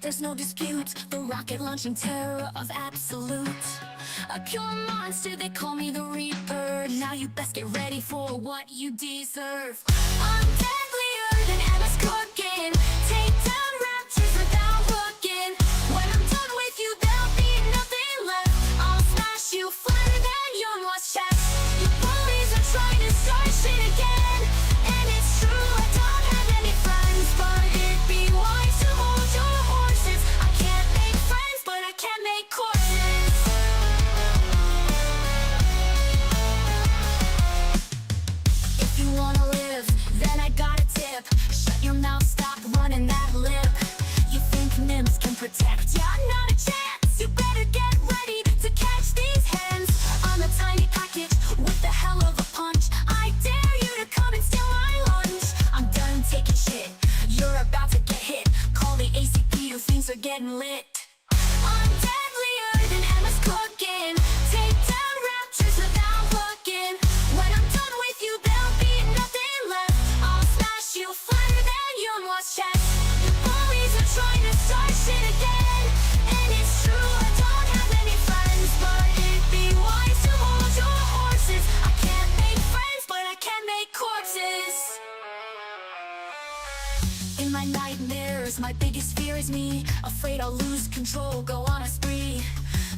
there's no dispute. The rocket launching terror of absolute. A pure monster, they call me the Reaper. Now you best get ready for what you deserve. I'm deadlier than Emma's cooking. Take down raptors without looking. When I'm done with you, there'll be nothing left. I'll smash you flatter than young lost chefs. Your bullies are trying to start shit again. And it's true, I don't have any friends, but it'd be wise to hold your horses. I can't make friends, but I can make courses. If you wanna live, then I got a tip. Shut your mouth, stop running that lip. You think nymphs can protect ya? Not a chance. You better get ready to catch these hands. I'm a tiny package with a hell of a punch. I dare you to come and steal my lunch. I'm done taking shit, you're about to get hit. Call the ACP, your things are getting lit. I'm deadlier than Emma's cooking. Take down raptors without looking. When I'm done with you, there'll be nothing left. I'll smash you flatter than young lost chefs. Your bullies are trying to start shit again. And it's true, I don't have any friends, but it'd be wise to hold your horses. I can't make friends, but I can make corpses. In my nightmares, my biggest fear is me. Afraid I'll lose control, go on a spree.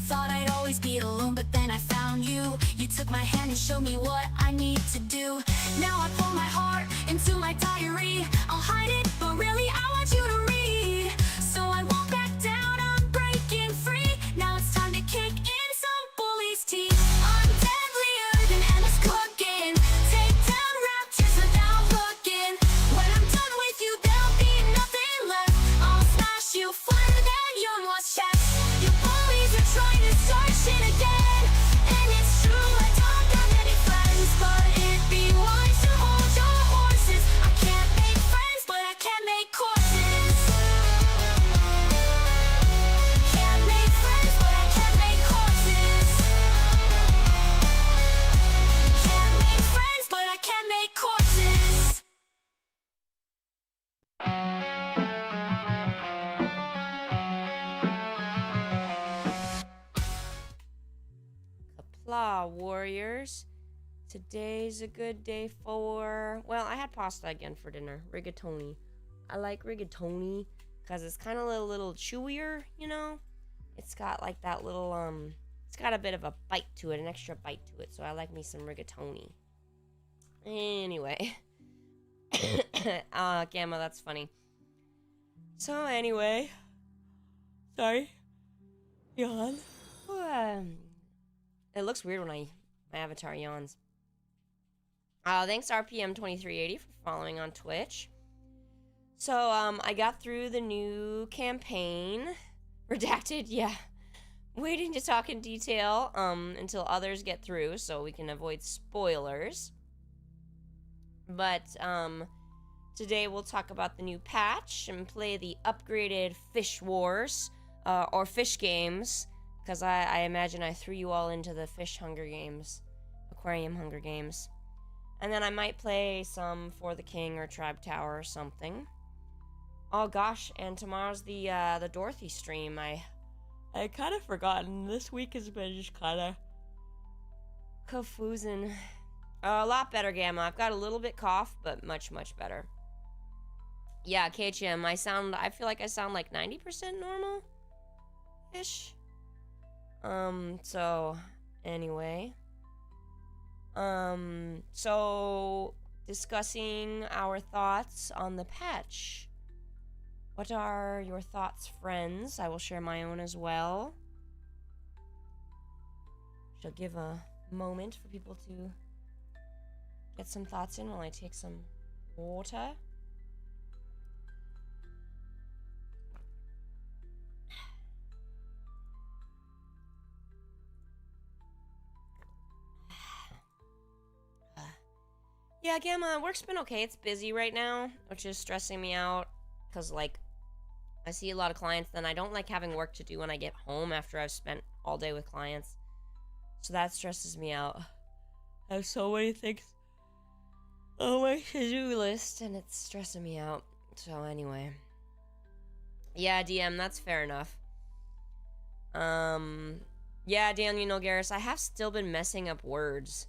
Thought I'd always be alone, but then I found you. You took my hand and showed me what I need to do. Now I pour my heart into my diary. I'll hide it, but really I want you to read. So I won't back down, I'm breaking free. Now it's time to kick in some bullies' teeth. I'm deadlier than Emma's cooking. Take down raptors without looking. When I'm done with you, there'll be nothing left. I'll smash you flatter than young lost chefs. Your bullies are trying to start shit again. And it's true, I don't have any friends, but it'd be wise to hold your horses. I can't make friends, but I can make courses. Can't make friends, but I can make courses. Can't make friends, but I can make courses. Kapla, warriors. Today's a good day for... Well, I had pasta again for dinner. Rigatoni. I like rigatoni because it's kind of a little chewier, you know? It's got like that little, it's got a bit of a bite to it, an extra bite to it. So I like me some rigatoni. Anyway. Gamma, that's funny. So anyway. Sorry. Yawn. It looks weird when my avatar yawns. Thanks RPM2380 for following on Twitch. So, I got through the new campaign. Redacted, yeah. Waiting to talk in detail, until others get through so we can avoid spoilers. But, today we'll talk about the new patch and play the upgraded Fish Wars, or Fish Games. Because I imagine I threw you all into the Fish Hunger Games. Aquarium Hunger Games. And then I might play some For the King or Tribe Tower or something. Oh gosh, and tomorrow's the Dorothy stream. I kind of forgotten. This week has been just kind of confusing. A lot better, Gamma. I've got a little bit cough, but much, much better. Yeah, KHM, I feel like I sound like 90% normal-ish. So, anyway. So, discussing our thoughts on the patch. What are your thoughts, friends? I will share my own as well. Shall give a moment for people to get some thoughts in while I take some water. Yeah, Gamma, work's been okay. It's busy right now, which is stressing me out. Because, like, I see a lot of clients, then I don't like having work to do when I get home after I've spent all day with clients. So that stresses me out. I have so many things on my to-do list, and it's stressing me out. So anyway. Yeah, DM, that's fair enough. Yeah, Daniel Nogaris, I have still been messing up words.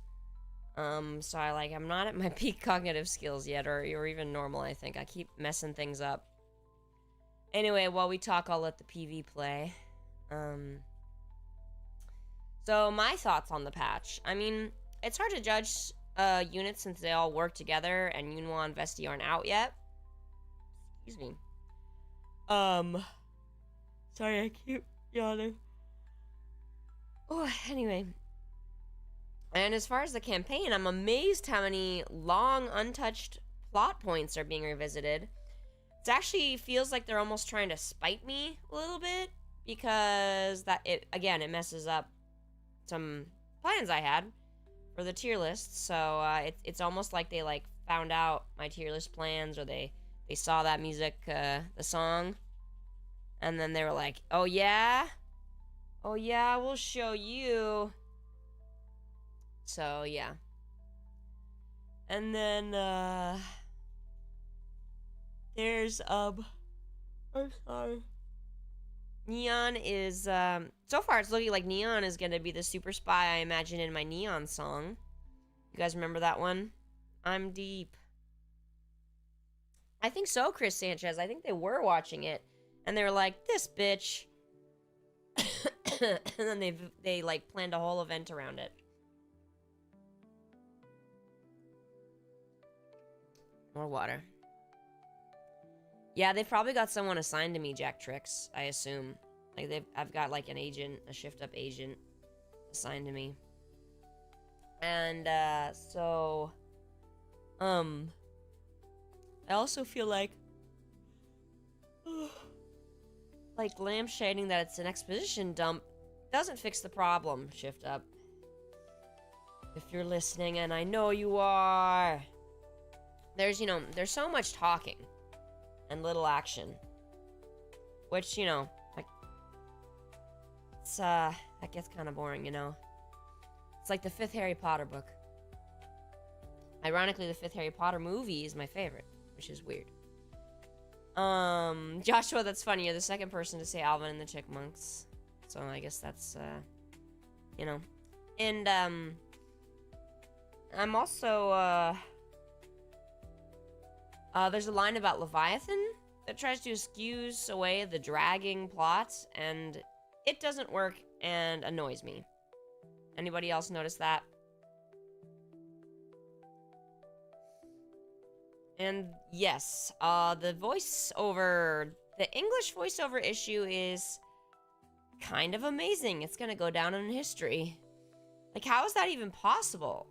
So I'm not at my peak cognitive skills yet, or even normal, I think. I keep messing things up. Anyway, while we talk, I'll let the PV play. So my thoughts on the patch. I mean, it's hard to judge units since they all work together, and Yunhua and Vesti aren't out yet. Excuse me. Sorry, I keep yawning. Oh, anyway. And as far as the campaign, I'm amazed how many long, untouched plot points are being revisited. It actually feels like they're almost trying to spite me a little bit, because it messes up some plans I had for the tier list. So it's almost like they found out my tier list plans, or they saw that music, the song, and then they were like, oh yeah, we'll show you. So yeah. And then there's I'm sorry. Neon is so far it's looking like Neon is gonna be the super spy I imagine in my Neon song. You guys remember that one? I'm deep. I think so, Chris Sanchez. I think they were watching it, and they were like, "This bitch," and then they planned a whole event around it. More water. Yeah, they've probably got someone assigned to me, Jack Tricks, I assume. I've got an agent, a shift up agent assigned to me. And so I also feel like lampshading that it's an exposition dump doesn't fix the problem, shift up. If you're listening, and I know you are. There's so much talking and little action, which, it's, that gets kind of boring, It's like the 5th Harry Potter book. Ironically, the 5th Harry Potter movie is my favorite, which is weird. Joshua, that's funny. You're the second person to say Alvin and the Chickmunks. So I guess that's, And, I'm also, there's a line about Leviathan that tries to excuse away the dragging plot, and it doesn't work and annoys me. Anybody else notice that? And yes, the English voiceover issue is kind of amazing. It's gonna go down in history. How is that even possible?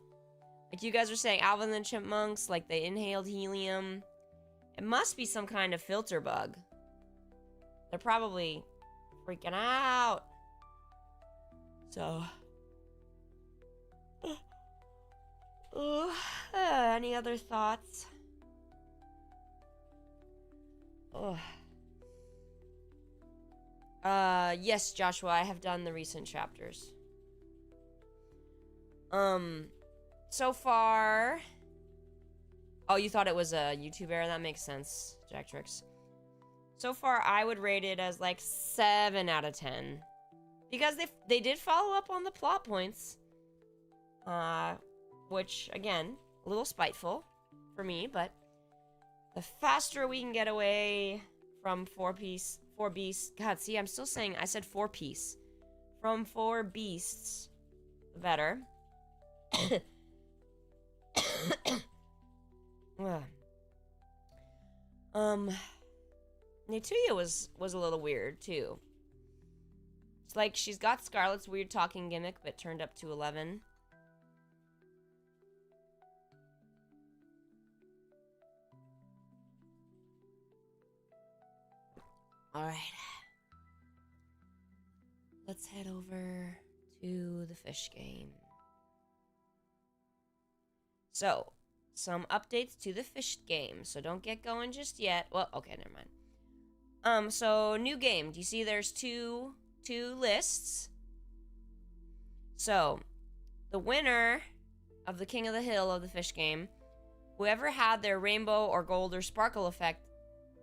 You guys were saying Alvin and the Chipmunks, they inhaled helium. It must be some kind of filter bug. They're probably freaking out. So. Any other thoughts? Yes, Joshua, I have done the recent chapters. So far... Oh, you thought it was a YouTube error? That makes sense, Jack Tricks. So far, I would rate it as 7 out of 10. Because they did follow up on the plot points. Which, again, a little spiteful for me, but the faster we can get away from 4 beasts... God, see, I'm still saying... I said 4-piece. From 4 beasts, the better. Natuya was a little weird too. It's she's got Scarlet's weird talking gimmick, but turned up to 11. Alright. Let's head over to the fish game. So, some updates to the fish game. So don't get going just yet. Well, okay, never mind. So new game. Do you see there's two lists? So, the winner of the King of the Hill of the fish game, whoever had their rainbow or gold or sparkle effect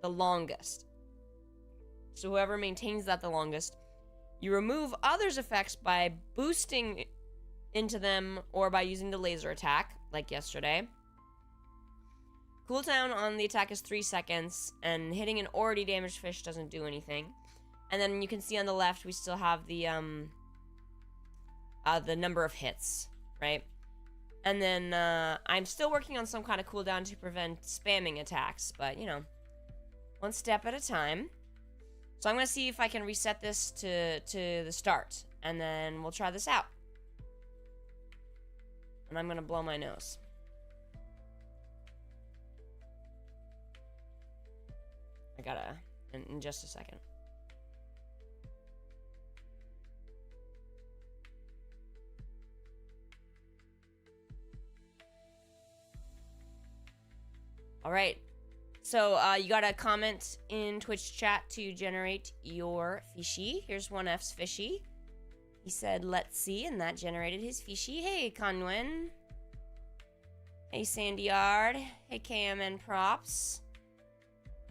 the longest. So whoever maintains that the longest. You remove others' effects by boosting into them or by using the laser attack, like yesterday. Cooldown on the attack is 3 seconds, and hitting an already damaged fish doesn't do anything. And then you can see on the left we still have the number of hits, right? And then I'm still working on some kind of cooldown to prevent spamming attacks, but you know, one step at a time. So I'm gonna see if I can reset this to the start, and then we'll try this out. And I'm gonna blow my nose. I gotta in just a second. All right. So you gotta comment in Twitch chat to generate your fishy. Here's 1F's fishy. He said, let's see, and that generated his fishy. Hey, Conwen. Hey, Sandyard. Hey, KMN Props.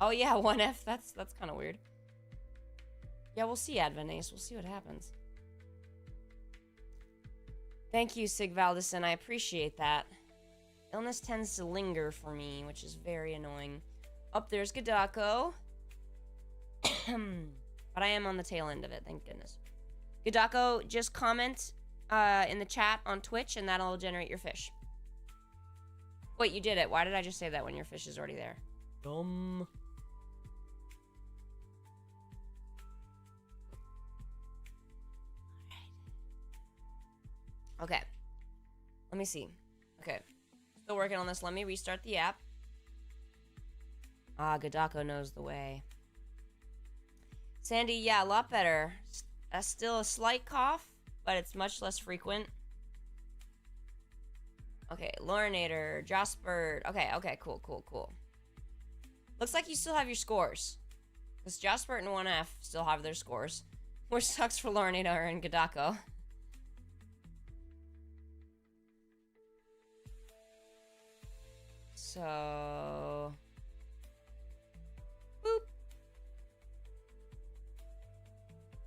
Oh, yeah, 1F. That's kind of weird. Yeah, we'll see, Advanace. We'll see what happens. Thank you, Sig Valdison. I appreciate that. Illness tends to linger for me, which is very annoying. Up there's Gadako. But I am on the tail end of it, thank goodness. Gadako, just comment in the chat on Twitch, and that'll generate your fish. Wait, you did it. Why did I just say that when your fish is already there? Dumb. Okay. Let me see. Okay. Still working on this. Let me restart the app. Ah, Gadako knows the way. Sandy, yeah, a lot better. Still a slight cough, but it's much less frequent. Okay, Lorinator, Jospert. Okay, cool. Looks like you still have your scores. Because Jospert and 1F still have their scores. Which sucks for Lorinator and Gadako. So... boop.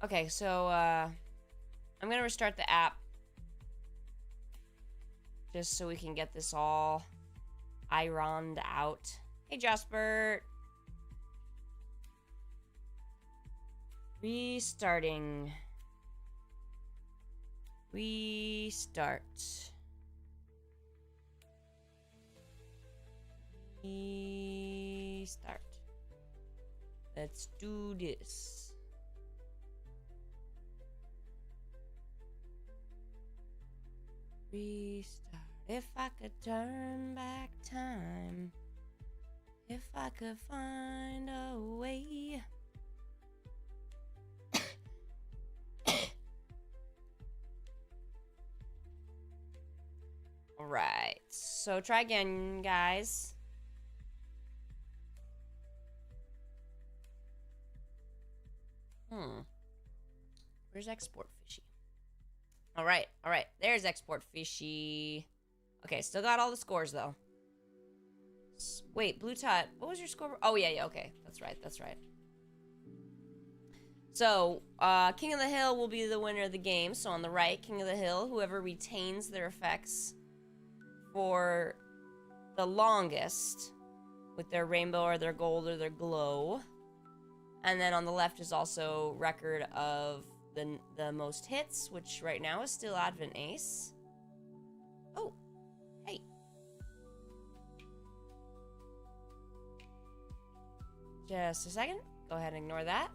Okay, so, I'm gonna restart the app. Just so we can get this all ironed out. Hey, Jospert. Restarting. Restart. Restart. Let's do this. Restart. If I could turn back time. If I could find a way. Alright. So try again, guys. Where's export fishy? Alright. There's export fishy. Okay, still got all the scores, though. Wait, Blue Tot, what was your score? Oh, yeah, okay. That's right. So, King of the Hill will be the winner of the game. So on the right, King of the Hill, whoever retains their effects for the longest with their rainbow or their gold or their glow. And then on the left is also record of the most hits, which right now is still Advent Ace. Oh, hey. Just a second. Go ahead and ignore that.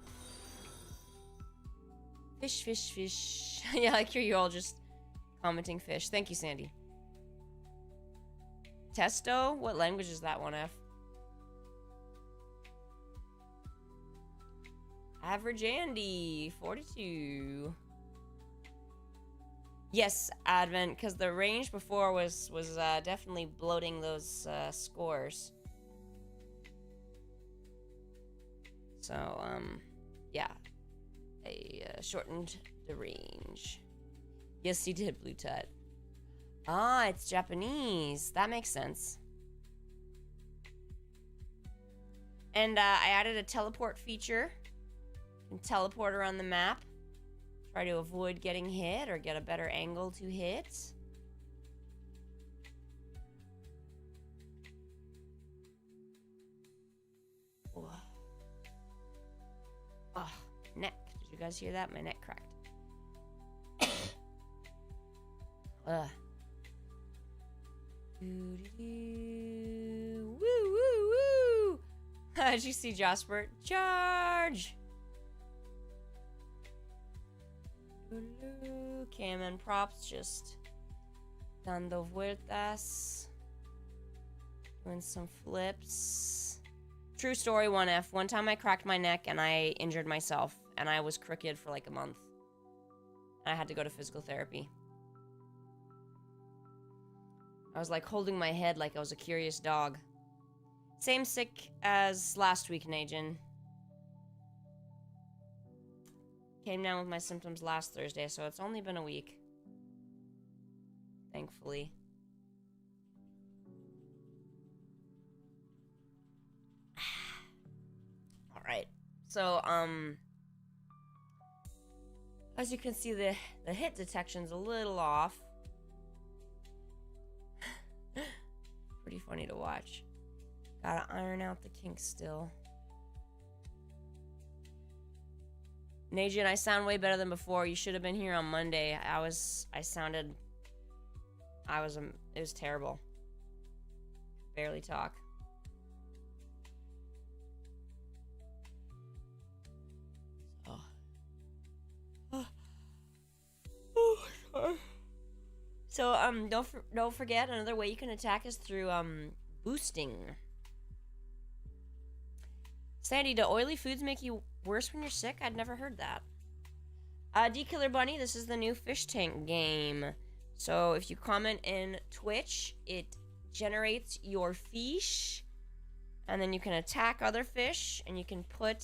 Fish. Yeah, I hear you all just commenting fish. Thank you, Sandy. Testo? What language is that 1F? Average Andy, 42. Yes, Advent, because the range before was definitely bloating those scores. So, yeah. I shortened the range. Yes, he did, Blue Tut. Ah, it's Japanese. That makes sense. And I added a teleport feature can teleport around the map. Try to avoid getting hit or get a better angle to hit. Oh, neck. Did you guys hear that? My neck cracked. Ugh. Woo, woo, woo! Did you see Jasper? Charge! Cam and props just dando vueltas. Doing some flips. True story, 1F. One time I cracked my neck and I injured myself. And I was crooked for like a month. I had to go to physical therapy. I was like holding my head like I was a curious dog. Same sick as last week, Najin. Came down with my symptoms last Thursday, so it's only been a week. Thankfully. Alright. So, as you can see, the hit detection's a little off. Pretty funny to watch. Gotta iron out the kinks still. Najin, I sound way better than before. You should have been here on Monday. It was terrible. Barely talk. So, don't forget, another way you can attack is through, boosting. Sandy, do oily foods make you worse when you're sick? I'd never heard that. D-Killer Bunny, this is the new fish tank game. So, if you comment in Twitch, it generates your fish, and then you can attack other fish, and you can put...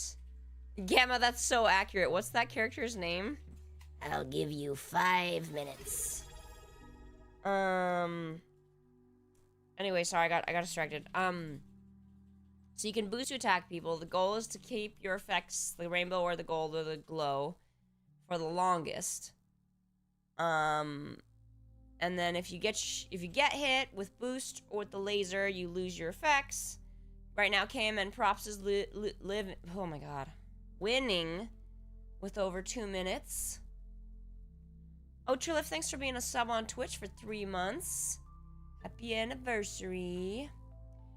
Gamma, that's so accurate. What's that character's name? I'll give you 5 minutes. Anyway, sorry, I got distracted. So you can boost to attack people. The goal is to keep your effects, the rainbow or the gold or the glow, for the longest. And then if you get hit with boost or with the laser, you lose your effects. Right now, KMN Props is oh my god, winning with over 2 minutes. Oh, Triliff, thanks for being a sub on Twitch for 3 months. Happy anniversary.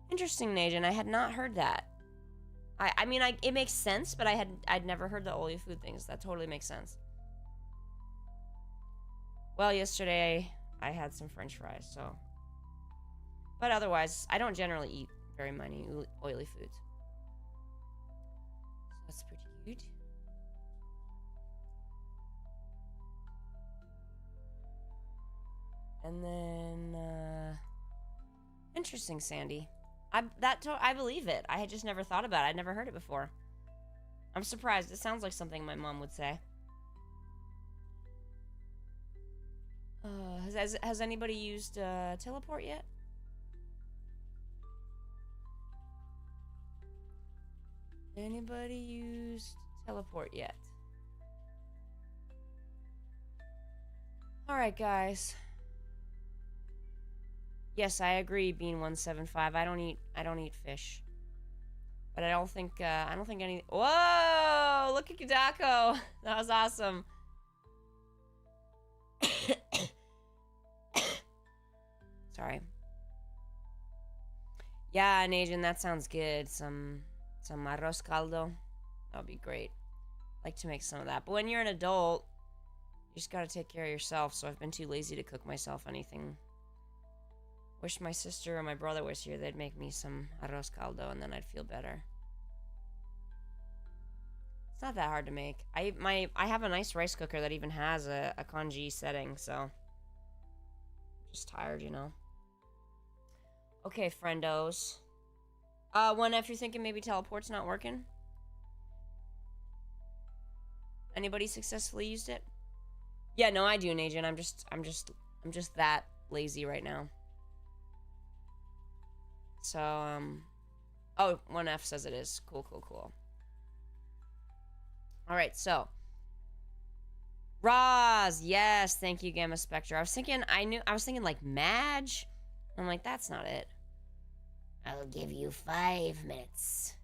Interesting, Najin. I had not heard that. I mean, it makes sense, but I'd never heard the oily food things. That totally makes sense. Well, yesterday I had some French fries, so. But otherwise, I don't generally eat very many oily foods. So that's pretty good. And then, interesting, Sandy. I believe it. I had just never thought about it. I'd never heard it before. I'm surprised. It sounds like something my mom would say. Has anybody used teleport yet? Anybody used teleport yet? Alright, guys. Yes, I agree, Bean175. I don't eat fish. But I don't think any... Whoa! Look at Kidako! That was awesome. Sorry. Yeah, Najin, that sounds good. Some arroz caldo. That would be great. Like to make some of that. But when you're an adult, you just gotta take care of yourself, so I've been too lazy to cook myself anything. Wish my sister or my brother was here. They'd make me some arroz caldo, and then I'd feel better. It's not that hard to make. I have a nice rice cooker that even has a kanji setting, so I'm just tired, you know. Okay, friendos. One, if you're thinking maybe teleport's not working. Anybody successfully used it? Yeah, no, I do, Najin. I'm just that lazy right now. So, oh, 1F says it is. Cool, cool, cool. All right, so Roz, yes, thank you, Gamma Spectre. I was thinking like Madge. I'm like, that's not it. I'll give you 5 minutes.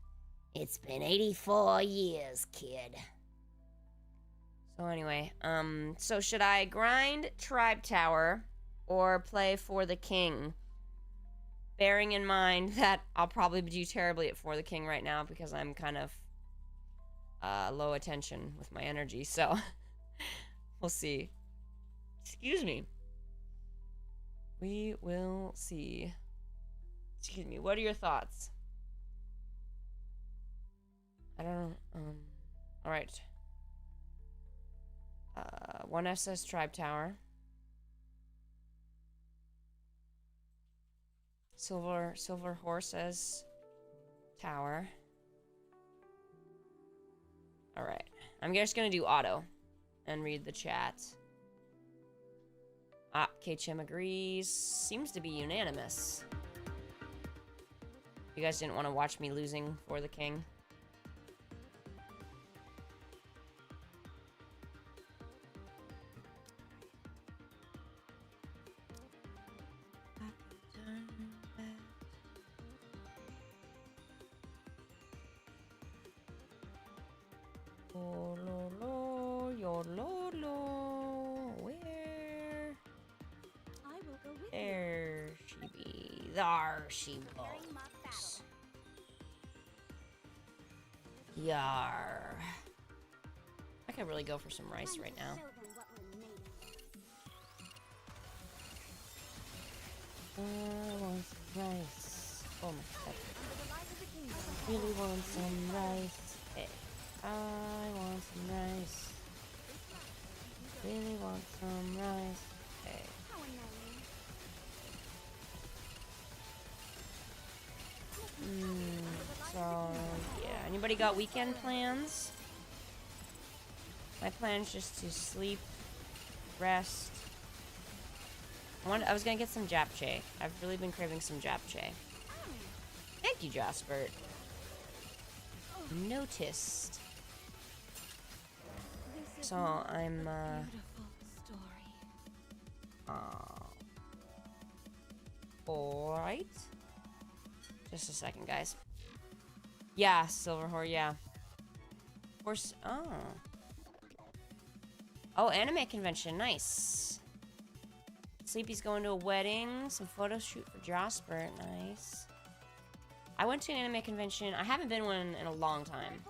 It's been 84 years, kid. So anyway, so should I grind Tribe Tower or play For the King? Bearing in mind that I'll probably do terribly at For the King right now because I'm kind of low attention with my energy, so we'll see. Excuse me. We will see. Excuse me, what are your thoughts? I don't alright. 1 SS Tribe Tower. Silver Horses Tower. Alright. I'm just gonna do auto and read the chat. KCHM agrees. Seems to be unanimous. You guys didn't want to watch me losing For the King. Where? I will go with There she be. There she goes. Yar. I could really go for some rice right now. I want some rice. Oh my god. Really want some rice. Hey. I want some rice. Really want some rice. Hey. So, yeah. Anybody got weekend plans? My plan is just to sleep, rest. I was gonna get some japchae. I've really been craving some japchae. Thank you, Jasper. Noticed. So I'm alright. Just a second, guys. Yeah, Silverhorse, yeah. Of course. Oh, anime convention, nice. Sleepy's going to a wedding. Some photo shoot for Jasper, nice. I went to an anime convention. I haven't been one in a long time,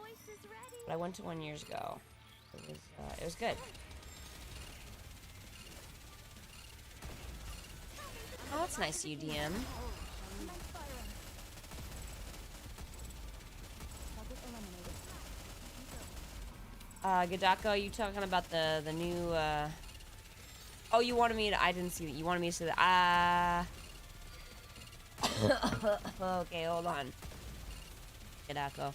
but I went to one years ago. It was good. Oh, that's nice of you, DM. Gadako, you talking about the new, Oh, you wanted me to... I didn't see that. You wanted me to see that. Okay, hold on. Gadako.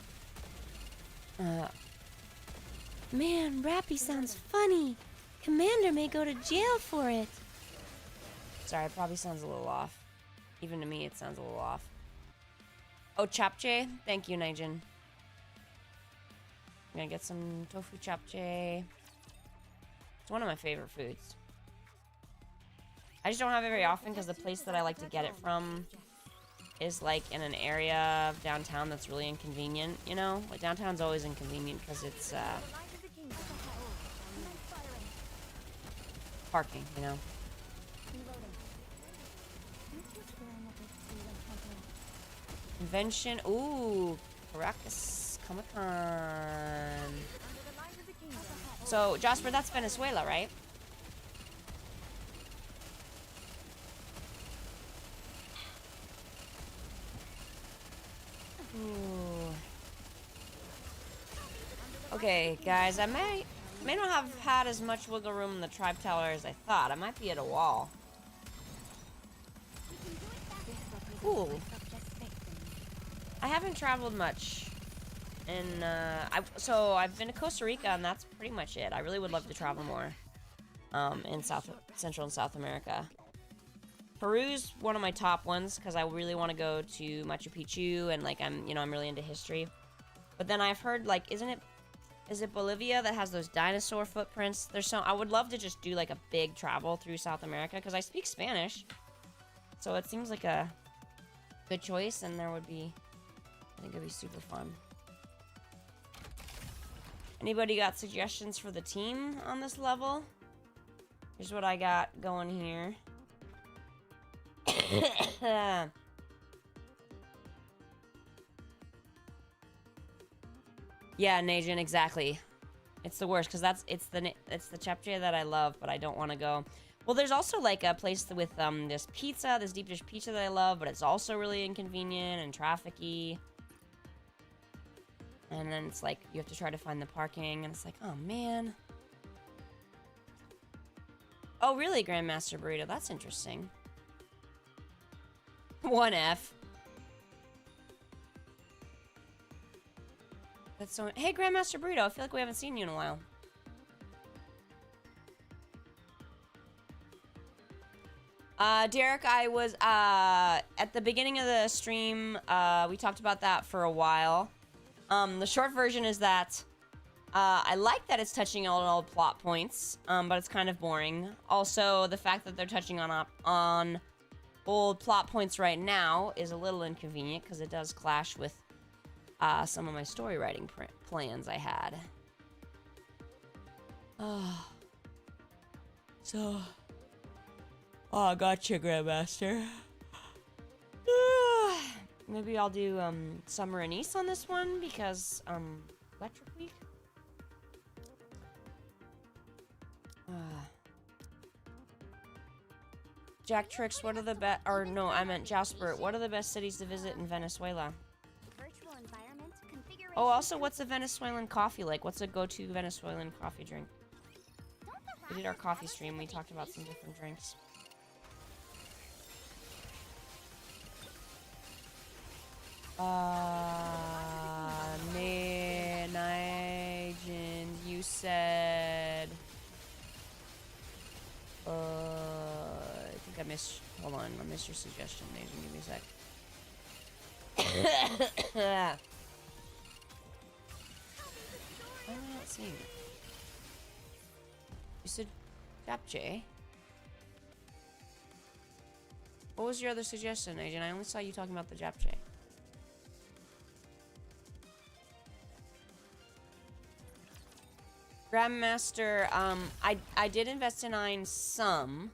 Man, Rappy sounds funny. Commander may go to jail for it. Sorry, it probably sounds a little off. Even to me, it sounds a little off. Oh, chapchae? Thank you, Nijin. I'm gonna get some tofu chapchae. It's one of my favorite foods. I just don't have it very often because the place that I like to get it from is like in an area of downtown that's really inconvenient, you know? Like downtown's always inconvenient because it's parking, you know? Convention, ooh, Caracas Comic-Con. So, Jasper, that's Venezuela, right? Ooh. Okay, guys, I may not have had as much wiggle room in the Tribe Tower as I thought. I might be at a wall. Ooh. I haven't traveled much. And, so I've been to Costa Rica, and that's pretty much it. I really would love to travel more, in Central and South America. Peru's one of my top ones, because I really want to go to Machu Picchu, and, like, I'm really into history. But then I've heard, like, isn't Is it Bolivia that has those dinosaur footprints? There's some. I would love to just do like a big travel through South America because I speak Spanish, so it seems like a good choice, and there would be. I think it'd be super fun. Anybody got suggestions for the team on this level? Here's what I got going here. Yeah, Najin, exactly. It's the worst because it's the Chapche that I love, but I don't want to go. Well, there's also like a place with this pizza, this deep dish pizza that I love, but it's also really inconvenient and trafficy. And then it's like you have to try to find the parking, and it's like, oh man. Oh, really, Grandmaster Burrito? That's interesting. 1F. That's so. Hey, Grandmaster Burrito, I feel like we haven't seen you in a while. Derek, I was at the beginning of the stream. We talked about that for a while. The short version is that I like that it's touching on all plot points, but it's kind of boring. Also, the fact that they're touching on old plot points right now is a little inconvenient because it does clash with some of my story writing plans I had. Oh, gotcha, Grandmaster. Maybe I'll do Summer and East on this one because Electric Week. Jack Tricks, what are the best? Or no, I meant Jasper. What are the best cities to visit in Venezuela? Oh, also, what's a Venezuelan coffee like? What's a go-to Venezuelan coffee drink? We did our coffee stream. We talked about some different drinks. Nigel, you said... I think I missed... Hold on, I missed your suggestion, Nigel. Give me a sec. I'm not seeing it. You said Japche. What was your other suggestion, Agent? I only saw you talking about the Japche. Grandmaster, I did invest in Ein some.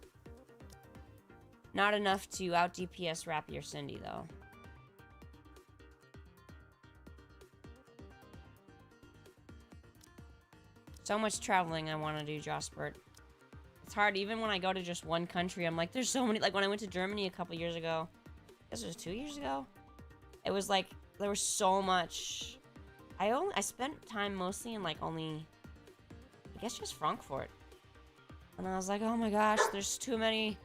Not enough to out DPS Rappy or Cindy, though. So much traveling I want to do, Jospert. It's hard, even when I go to just one country, I'm like, there's so many, like when I went to Germany a couple years ago, I guess it was 2 years ago, it was like, there was so much, I spent time mostly in like only, I guess just Frankfurt, and I was like, oh my gosh, there's so many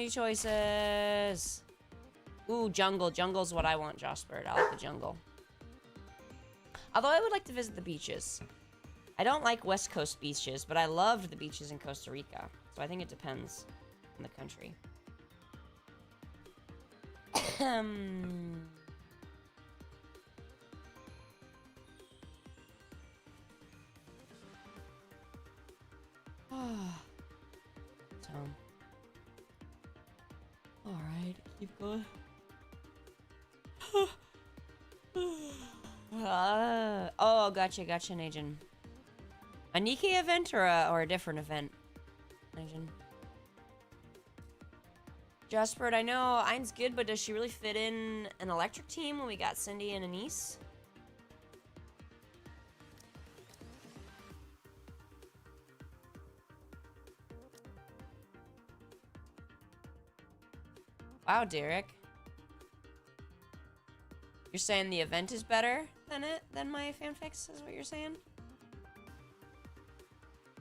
choices. Ooh, jungle's what I want, Jospert. I like the jungle. Although I would like to visit the beaches. I don't like West Coast beaches, but I loved the beaches in Costa Rica. So I think it depends on the country. So. Alright, keep going. Oh, gotcha, Najin. A Nikke event or a different event? Najin. Jaspert, I know Ein's good, but does she really fit in an electric team when we got Cindy and Anise? Wow, Derek. You're saying the event is better than my fanfics, is what you're saying?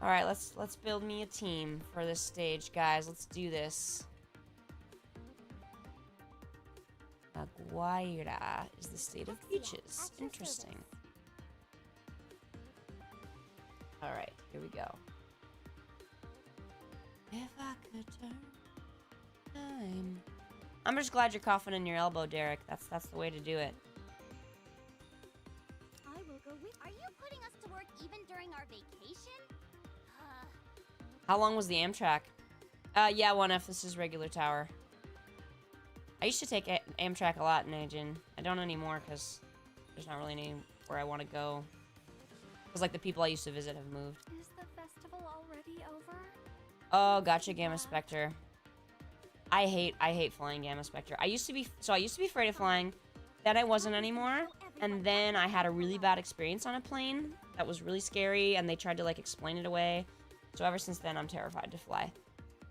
Alright, let's build me a team for this stage, guys. Let's do this. Aguaira is the state of beaches. Interesting. Alright, here we go. If I could turn time. I'm just glad you're coughing in your elbow, Derek. That's the way to do it. I will go with. Are you putting us to work How long was the Amtrak? Yeah, 1F, this is regular tower. I used to take Amtrak a lot in Ajin. I don't anymore because there's not really anywhere I want to go. Because, like, the people I used to visit have moved. Is the festival already over? Oh, gotcha, Gamma Spectre. I hate flying Gamma Spectre. I used to be afraid of flying. Then I wasn't anymore. And then I had a really bad experience on a plane that was really scary, and they tried to, like, explain it away. So ever since then, I'm terrified to fly.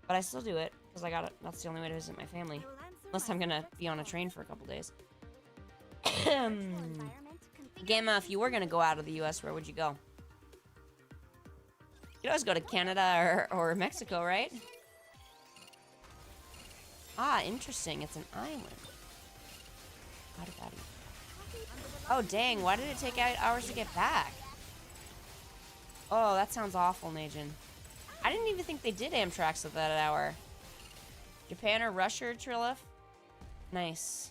But I still do it, because that's the only way to visit my family. Unless I'm gonna be on a train for a couple days. Gamma, if you were gonna go out of the US, where would you go? You could always go to Canada or Mexico, right? Ah, interesting. It's an island. How did that even... Oh, dang. Why did it take 8 hours to get back? Oh, that sounds awful, Najin. I didn't even think they did Amtraks at that hour. Japan or Russia, Trilith? Nice.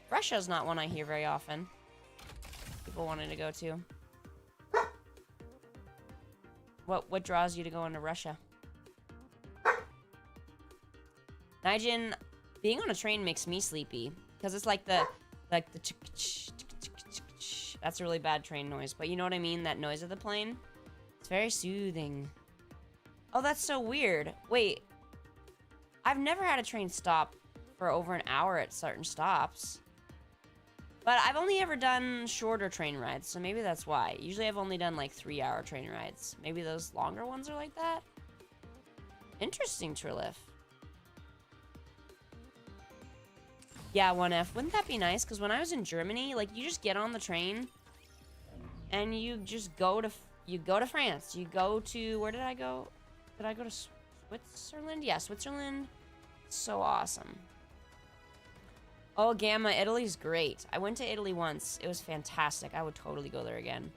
Russia's not one I hear very often. People wanting to go to. What draws you to go into Russia? Nijin, being on a train makes me sleepy. Because it's like the that's a really bad train noise. But you know what I mean? That noise of the plane? It's very soothing. Oh, that's so weird. Wait. I've never had a train stop for over an hour at certain stops. But I've only ever done shorter train rides, so maybe that's why. Usually I've only done like 3-hour train rides. Maybe those longer ones are like that? Interesting, Trilith. Yeah, 1F. Wouldn't that be nice? Because when I was in Germany, like, you just get on the train and you just go to France. You go to, where did I go? Did I go to Switzerland? Yeah, Switzerland. So awesome. Oh, Gamma, Italy's great. I went to Italy once. It was fantastic. I would totally go there again.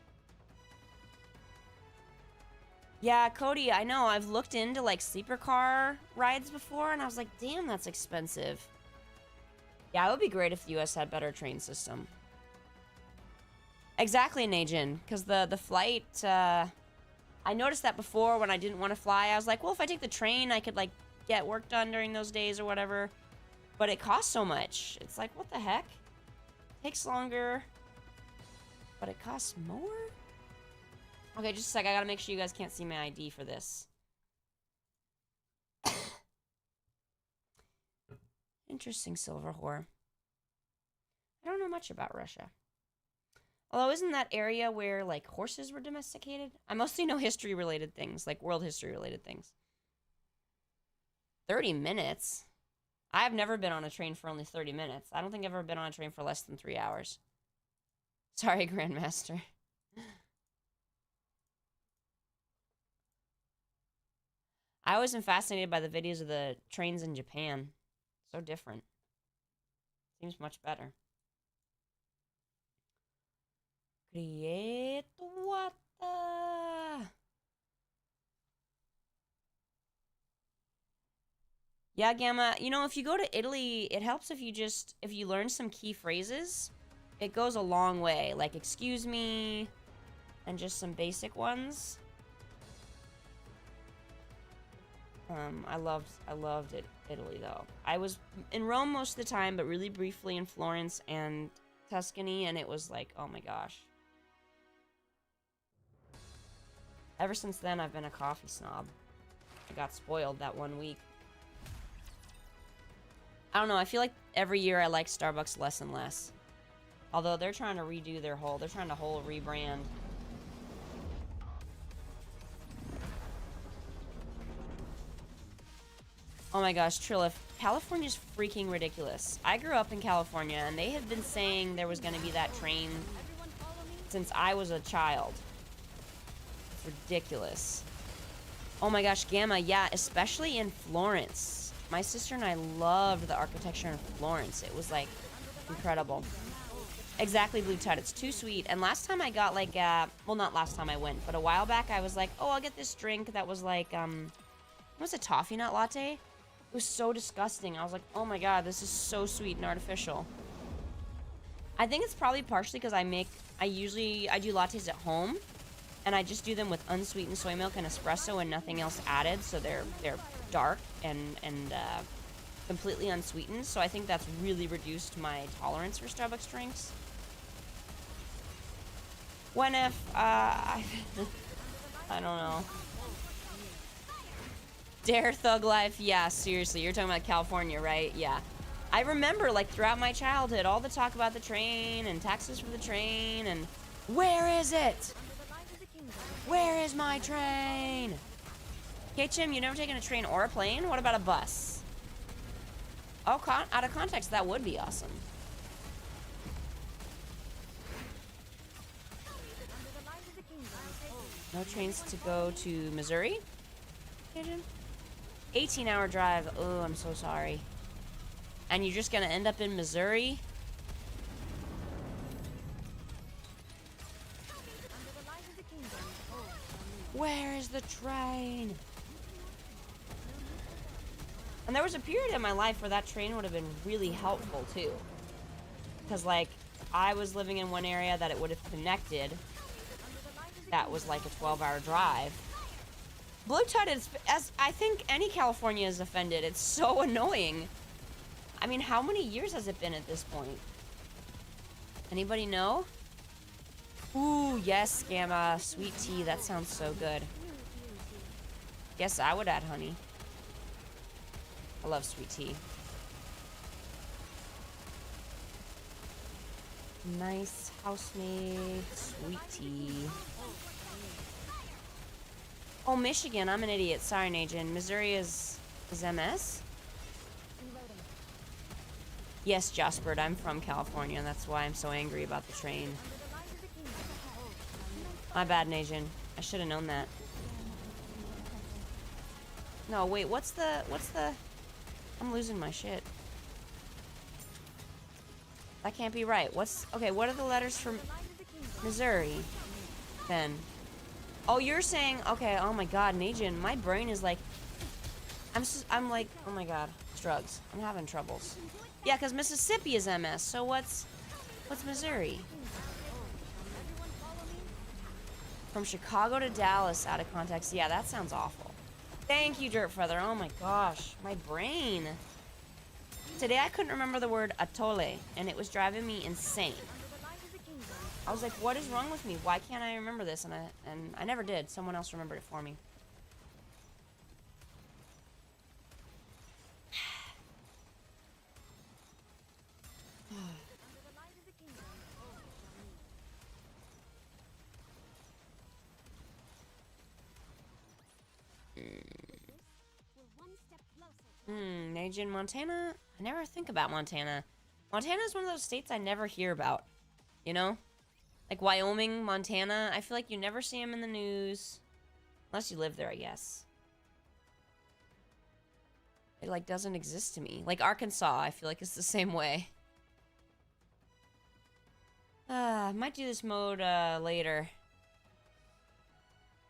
Yeah, Cody, I know. I've looked into, like, sleeper car rides before, and I was like, damn, that's expensive. Yeah, it would be great if the US had better train system. Exactly, Najin. Because the flight, I noticed that before when I didn't want to fly. I was like, well, if I take the train, I could, like, get work done during those days or whatever. But it costs so much. It's like, what the heck? Takes longer, but it costs more? Okay, just a sec. I gotta make sure you guys can't see my ID for this. Interesting, Silver Whore. I don't know much about Russia. Although, isn't that area where, like, horses were domesticated? I mostly know history-related things, like world history-related things. 30 minutes? I've never been on a train for only 30 minutes. I don't think I've ever been on a train for less than 3 hours. Sorry, Grandmaster. I always am fascinated by the videos of the trains in Japan. So different. Seems much better. Create what the... Yeah, Gamma, you know, if you go to Italy, it helps if you learn some key phrases. It goes a long way. Like, excuse me, and just some basic ones. I loved it, Italy, though. I was in Rome most of the time, but really briefly in Florence and Tuscany, and it was like, oh my gosh. Ever since then, I've been a coffee snob. I got spoiled that 1 week. I don't know, I feel like every year I like Starbucks less and less. Although they're trying to redo their whole, they're trying to whole rebrand. Oh my gosh, Trilith, California's freaking ridiculous. I grew up in California, and they have been saying there was going to be that train since I was a child. It's ridiculous. Oh my gosh, Gamma, yeah, especially in Florence. My sister and I loved the architecture in Florence. It was, like, incredible. Exactly, Blue Tide. It's too sweet. And last time I got, like, well, not last time I went, but a while back I was like, oh, I'll get this drink that was, like, what was it, toffee nut latte? It was so disgusting. I was like, oh my god, this is so sweet and artificial. I think it's probably partially because I do lattes at home. and I just do them with unsweetened soy milk and espresso and nothing else added, so they're dark and completely unsweetened. So I think that's really reduced my tolerance for Starbucks drinks. When if I don't know. Dare Thug Life, yeah, seriously, you're talking about California, right? Yeah. I remember, like, throughout my childhood, all the talk about the train and taxes for the train and where is it? Where is my train? Okay, Chim, you never taken a train or a plane? What about a bus? Oh, out of context, that would be awesome. No trains to go to Missouri? Okay, Jim? 18-hour drive. Oh, I'm so sorry. And you're just gonna end up in Missouri? Where is the train? And there was a period in my life where that train would have been really helpful too. Because like, I was living in one area that it would have connected. That was like a 12-hour drive. Blue Tide is, as I think any California is offended. It's so annoying. I mean, how many years has it been at this point? Anybody know? Ooh, yes, Gamma. Sweet tea. That sounds so good. Guess I would add honey. I love sweet tea. Nice house-made sweet tea. Oh, Michigan. I'm an idiot. Sorry, Najin. Missouri is MS? Yes, Jasper. I'm from California, and that's why I'm so angry about the train. My bad, Najin. I should have known that. No, wait. What's the... I'm losing my shit. That can't be right. Okay, what are the letters from Missouri? Then. Oh, you're saying... Okay, oh my god, Najin. My brain is like... I'm like... Oh my god. It's drugs. I'm having troubles. Yeah, because Mississippi is MS, so what's Missouri? From Chicago to Dallas, out of context. Yeah, that sounds awful. Thank you, Dirt Feather. Oh my gosh, my brain. Today I couldn't remember the word atole, and it was driving me insane. I was like, what is wrong with me? Why can't I remember this? And I never did. Someone else remembered it for me. Najin, Montana? I never think about Montana. Montana is one of those states I never hear about. You know? Like Wyoming, Montana. I feel like you never see them in the news. Unless you live there, I guess. It, like, doesn't exist to me. Like Arkansas, I feel like it's the same way. Might do this mode, later.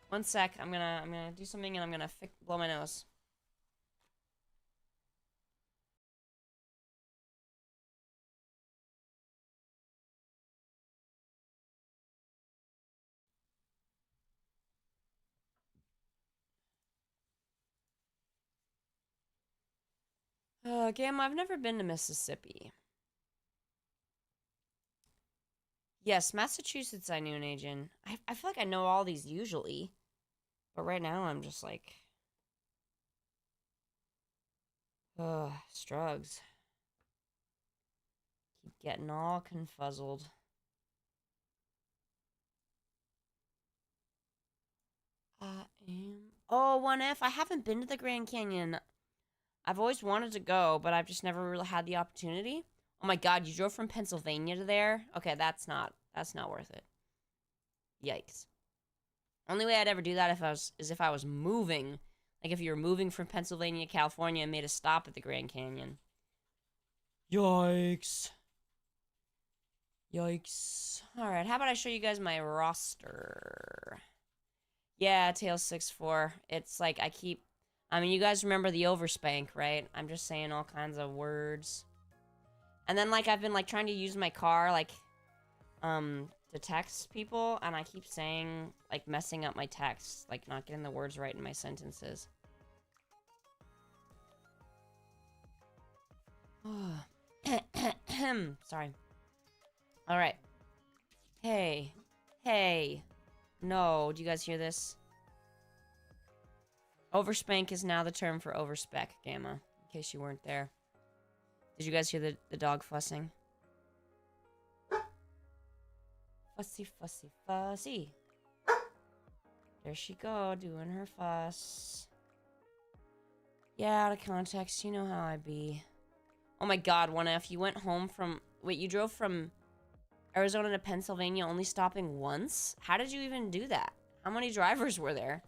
One sec. I'm gonna do something and I'm gonna blow my nose. Gam, I've never been to Mississippi. Yes, Massachusetts I knew an agent. I feel like I know all these usually. But right now I'm just like... Ugh, Strugs. Keep getting all confuzzled. Oh, 1F. I haven't been to the Grand Canyon. I've always wanted to go, but I've just never really had the opportunity. Oh my god, you drove from Pennsylvania to there? Okay, that's not worth it. Yikes. Only way I'd ever do that is if I was moving. Like if you were moving from Pennsylvania to California and made a stop at the Grand Canyon. Yikes. Yikes. Alright, how about I show you guys my roster? Yeah, Tails 6-4. It's like I mean, you guys remember the overspank, right? I'm just saying all kinds of words. And then, like, I've been, like, trying to use my car, like, to text people, and I keep saying, like, messing up my text, like, not getting the words right in my sentences. Sorry. Alright. Hey. Hey. No, do you guys hear this? Overspank is now the term for overspec, Gamma, in case you weren't there. Did you guys hear the dog fussing? Fussy, fussy, fussy. There she go, doing her fuss. Yeah, out of context, you know how I be. Oh my god, 1F, you went home from... Wait, you drove from Arizona to Pennsylvania only stopping once? How did you even do that? How many drivers were there?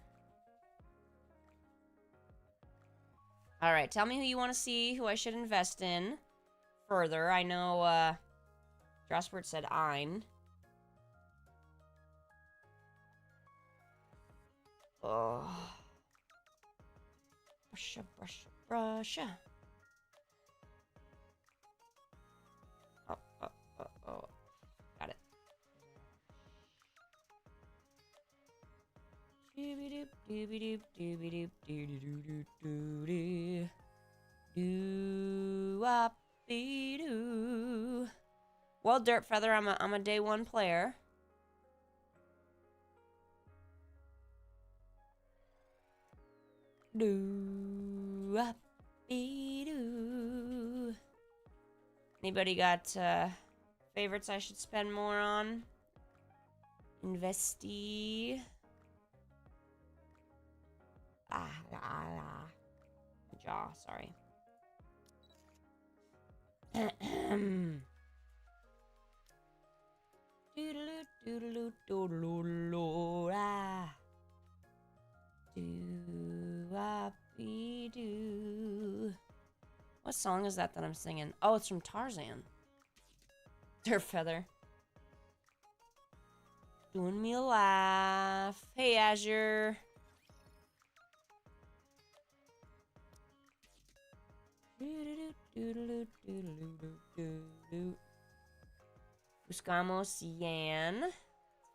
Alright, tell me who you want to see, who I should invest in further. I know, Drossbert said Ein. Oh. Brusha, brusha, brusha. Oh. Got it. Dooby-doop, dooby-doop, dooby-doop, doo-doo-doo-doo-doo-doo. Doo-wop-dee-doo. Well, Dirtfeather, I'm a day one player. Doo-wop-dee-doo. Anybody got favorites I should spend more on? Investee. Jaw, sorry. Doodaloo, doodaloo, doodaloo, ah. Do-wop-dee-doo. What song is that I'm singing? Oh, it's from Tarzan. Dirtfeather. Doing me a laugh. Hey, Azure. Buscamos Yan.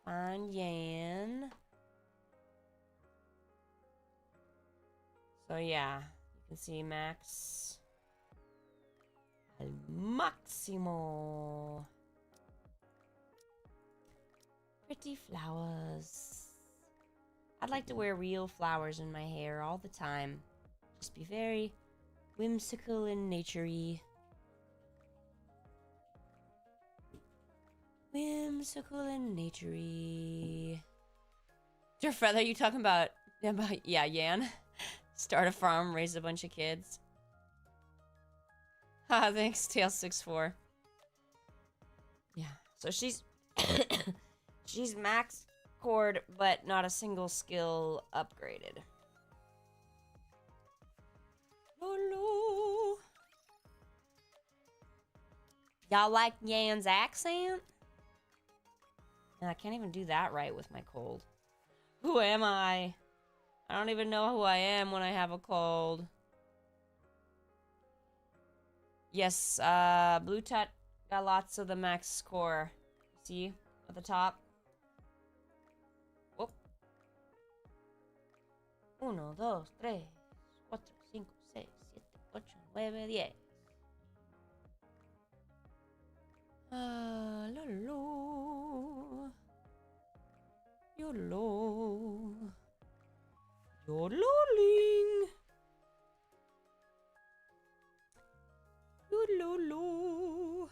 Find Yan. So yeah, you can see Max. Al máximo. Pretty flowers. I'd like to wear real flowers in my hair all the time. Just be very whimsical and nature-y. Whimsical and nature-y. Feather, you talking about yeah, Yan? Start a farm, raise a bunch of kids. Ah, thanks, Tail64. Yeah, so she's she's max cord, but not a single skill upgraded. Lolo. Y'all like Yan's accent? And I can't even do that right with my cold. Who am I? I don't even know who I am when I have a cold. Yes, Blue Tut got lots of the max score. See? At the top. Whoop. 1, 2, 3, 4, 5, 6, 7, 8, 9, 10. Lolo. Yolo. Yodeling. Yodelolo.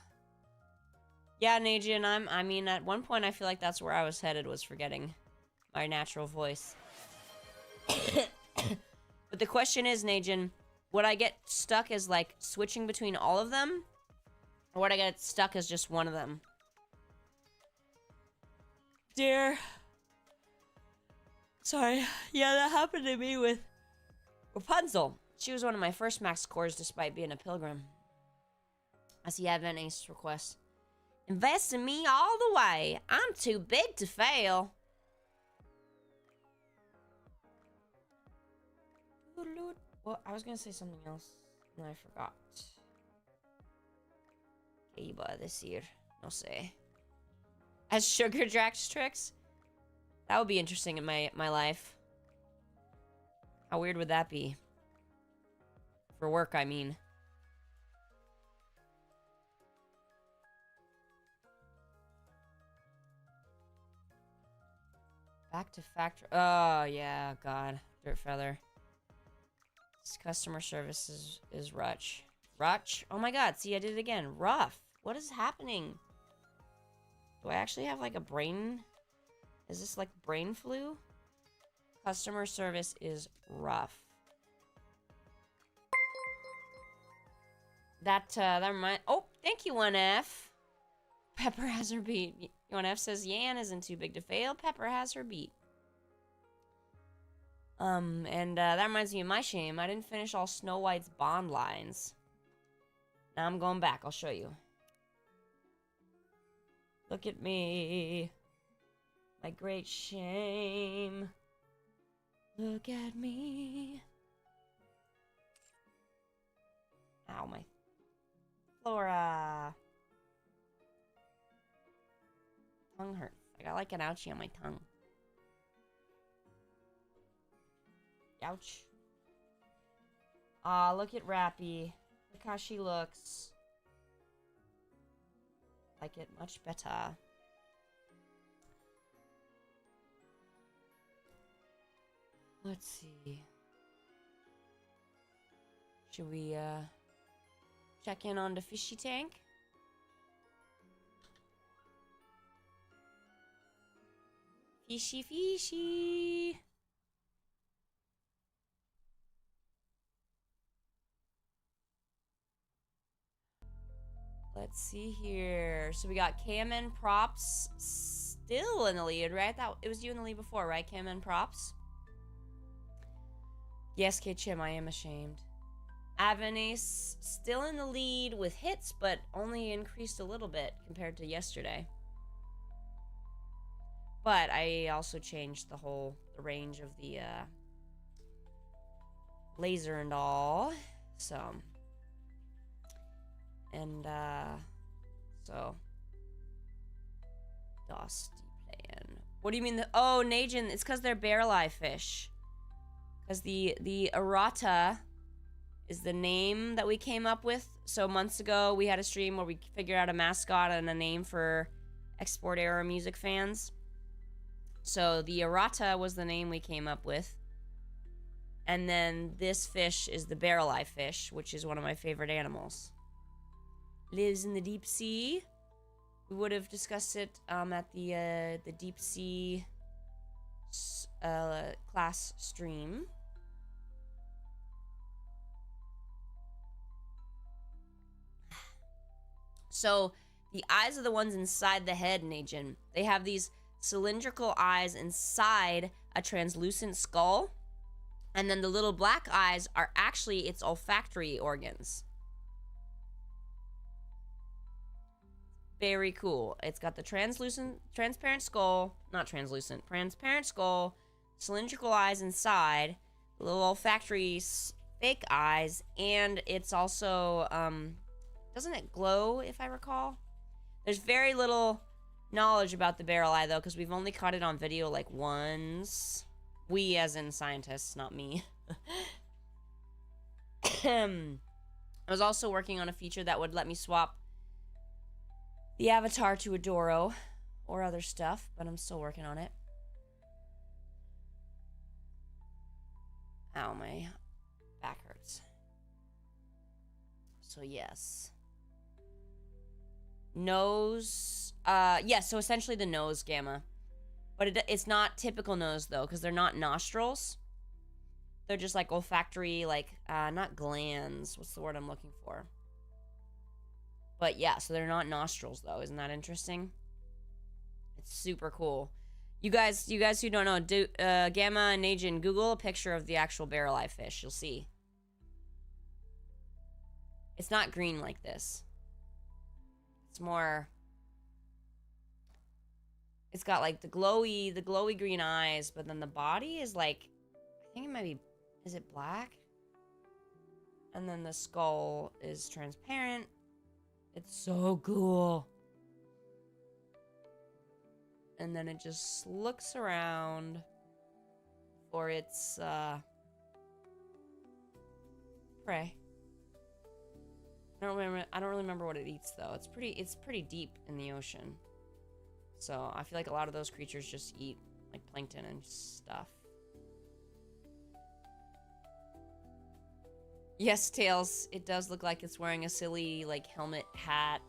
Yeah, Najin, I mean, at one point I feel like that's where I was headed, was forgetting my natural voice. But the question is, Najin, would I get stuck as, like, switching between all of them? Or would I get stuck as just one of them? Dear. Sorry. Yeah, that happened to me with Rapunzel. She was one of my first max cores despite being a pilgrim. I see Aven Ace request. Invest in me all the way. I'm too big to fail. Well, I was gonna say something else, and I forgot. ¿Qué iba a decir? No sé. As Sugar Drax tricks? That would be interesting in my life. How weird would that be? For work, I mean. Back to factory. Oh, yeah, God. Dirt Feather. This customer service is Rutch. Rutch? Oh my God, see, I did it again. Rough. What is happening? Do I actually have like a brain? Is this like brain flu? Customer service is rough. That reminds. Oh, thank you, 1F. Pepper has her beat. 1F says Yan isn't too big to fail. Pepper has her beat. And that reminds me of my shame. I didn't finish all Snow White's bond lines. Now I'm going back. I'll show you. Look at me. My great shame. Look at me. Ow, my Flora. Tongue hurts. I got like an ouchie on my tongue. Ouch. Aw, look at Rappy. Look how she looks. Like it much better. Let's see. Should we, check in on the fishy tank? Fishy, fishy. Let's see here. So we got KMN Props still in the lead, right? That it was you in the lead before, right? KMN Props. Yes, K-Chim, I am ashamed. Avenace still in the lead with hits, but only increased a little bit compared to yesterday. But I also changed the range of the laser and all. So. And, so. Dusty plan. What do you mean? Oh, Najin, it's because they're barrel eye fish. Because the errata is the name that we came up with. So months ago, we had a stream where we figured out a mascot and a name for export era music fans. So the errata was the name we came up with. And then this fish is the barrel eye fish, which is one of my favorite animals. Lives in the deep sea. We would have discussed it at the deep sea class stream. So the eyes are the ones inside the head, Najin. They have these cylindrical eyes inside a translucent skull. And then the little black eyes are actually its olfactory organs. Very cool. It's got the transparent skull, cylindrical eyes inside, little olfactory fake eyes, and it's also, doesn't it glow, if I recall? There's very little knowledge about the barrel eye, though, because we've only caught it on video, like, once. We, as in scientists, not me. I was also working on a feature that would let me swap the avatar to a Doro or other stuff, but I'm still working on it. Ow, my back hurts. So, yes. Nose. Yeah, so essentially the nose, Gamma. But it's not typical nose, though, because they're not nostrils. They're just, like, olfactory, like, not glands. What's the word I'm looking for? But, yeah, so they're not nostrils, though. Isn't that interesting? It's super cool. You guys who don't know, Gamma and Najin, Google a picture of the actual barrel eye fish. You'll see. It's not green like this. It's more... It's got, like, the glowy green eyes, but then the body is, like, I think it might be, is it black? And then the skull is transparent. It's so cool. and then it just looks around for its prey. I don't really remember what it eats though. It's pretty deep in the ocean. So I feel like a lot of those creatures just eat like plankton and stuff. Yes, Tails, it does look like it's wearing a silly like helmet, hat,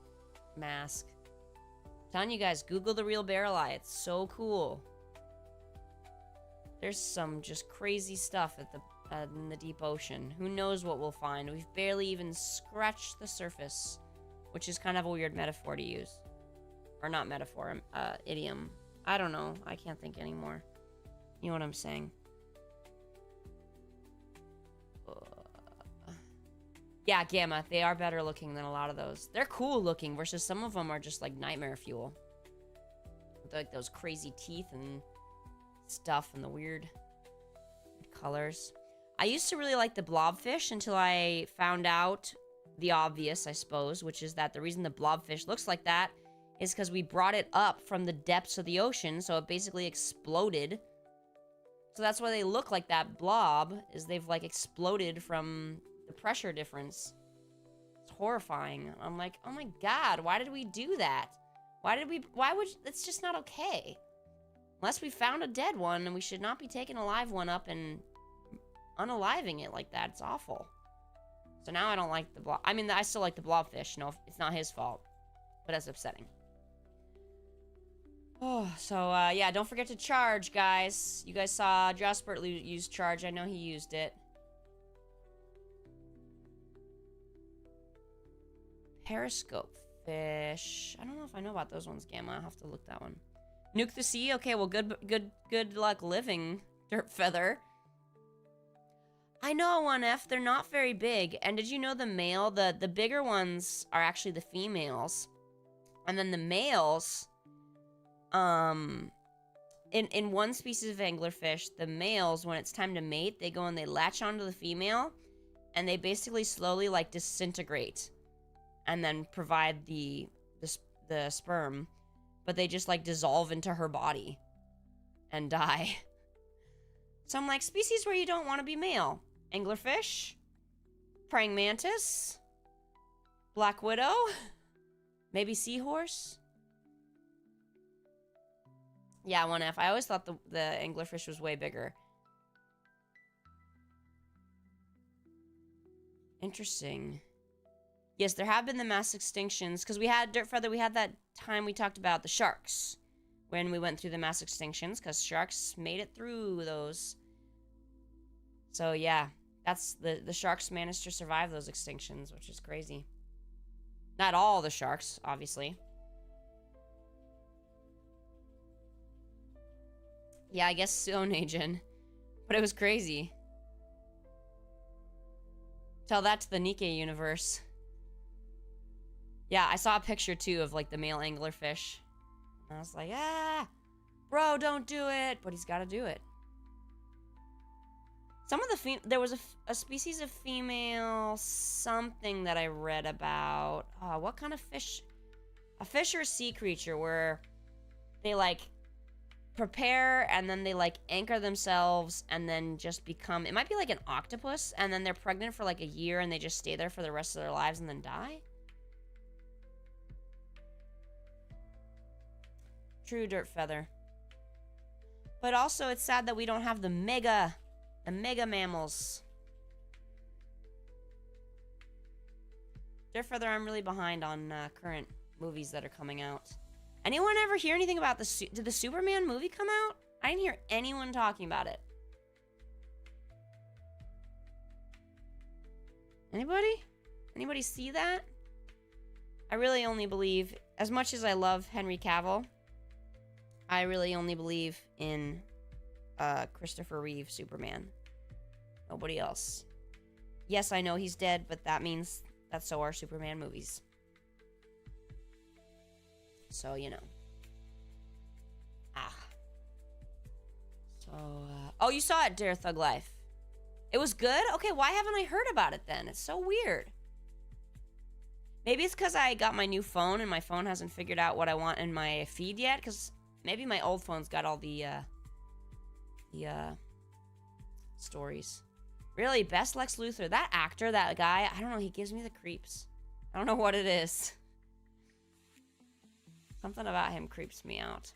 mask. I'm telling you guys, Google the real barrel eye. It's so cool. There's some just crazy stuff at in the deep ocean. Who knows what we'll find? We've barely even scratched the surface, which is kind of a weird metaphor to use. Or not metaphor, idiom. I don't know. I can't think anymore. You know what I'm saying? Yeah, Gamma. They are better looking than a lot of those. They're cool looking versus some of them are just like nightmare fuel. With like those crazy teeth and stuff and the weird colors. I used to really like the blobfish until I found out the obvious, I suppose, which is that the reason the blobfish looks like that is because we brought it up from the depths of the ocean, so it basically exploded. So that's why they look like that blob, is they've like exploded from the pressure difference. It's horrifying. I'm like, oh my god, why did we do that? It's just not okay. Unless we found a dead one, and we should not be taking a live one up and unaliving it like that. It's awful. So now I don't like the blob. I mean, I still like the blobfish. No, it's not his fault. But that's upsetting. Oh, so, yeah, don't forget to charge, guys. You guys saw Jasper use charge. I know he used it. Periscope fish. I don't know if I know about those ones, Gamma. I'll have to look that one. Nuke the sea? Okay, well, good luck living, Dirt Feather. I know, 1F. They're not very big. And did you know the male, the bigger ones are actually the females. And then the males, in one species of anglerfish, the males, when it's time to mate, they go and they latch onto the female, and they basically slowly, like, disintegrate, and then provide the sperm, but they just, like, dissolve into her body and die. So I'm like, species where you don't want to be male. Anglerfish, praying mantis, black widow, maybe seahorse. Yeah, 1F. I always thought the anglerfish was way bigger. Interesting. Yes, there have been the mass extinctions, because we had Dirt Feather, we had that time we talked about the sharks, when we went through the mass extinctions, because sharks made it through those. So yeah, that's the sharks managed to survive those extinctions, which is crazy. Not all the sharks, obviously. Yeah, I guess so, Najin. But it was crazy. Tell that to the Nikke universe. Yeah, I saw a picture, too, of, like, the male anglerfish. And I was like, ah! Bro, don't do it! But he's gotta do it. Some of the there was a species of female something that I read about. What kind of fish? A fish or a sea creature where they, like, prepare and then they, like, anchor themselves and then just become... It might be like an octopus, and then they're pregnant for, like, a year and they just stay there for the rest of their lives and then die? True, Dirt Feather. But also, it's sad that we don't have the mega mammals. Dirt Feather, I'm really behind on current movies that are coming out. Anyone ever hear anything about did the Superman movie come out? I didn't hear anyone talking about it. Anybody? Anybody see that? I really only believe, as much as I love Henry Cavill, I really only believe in Christopher Reeve Superman. Nobody else. Yes, I know he's dead, but that means that so are Superman movies. So, you know. So, oh, you saw it, Dare Thug Life. It was good? Okay, why haven't I heard about it then? It's so weird. Maybe it's because I got my new phone and my phone hasn't figured out what I want in my feed yet, because Maybe my old phone's got all the stories. Really, best Lex Luthor. That actor, that guy, I don't know, he gives me the creeps. I don't know what it is. Something about him creeps me out.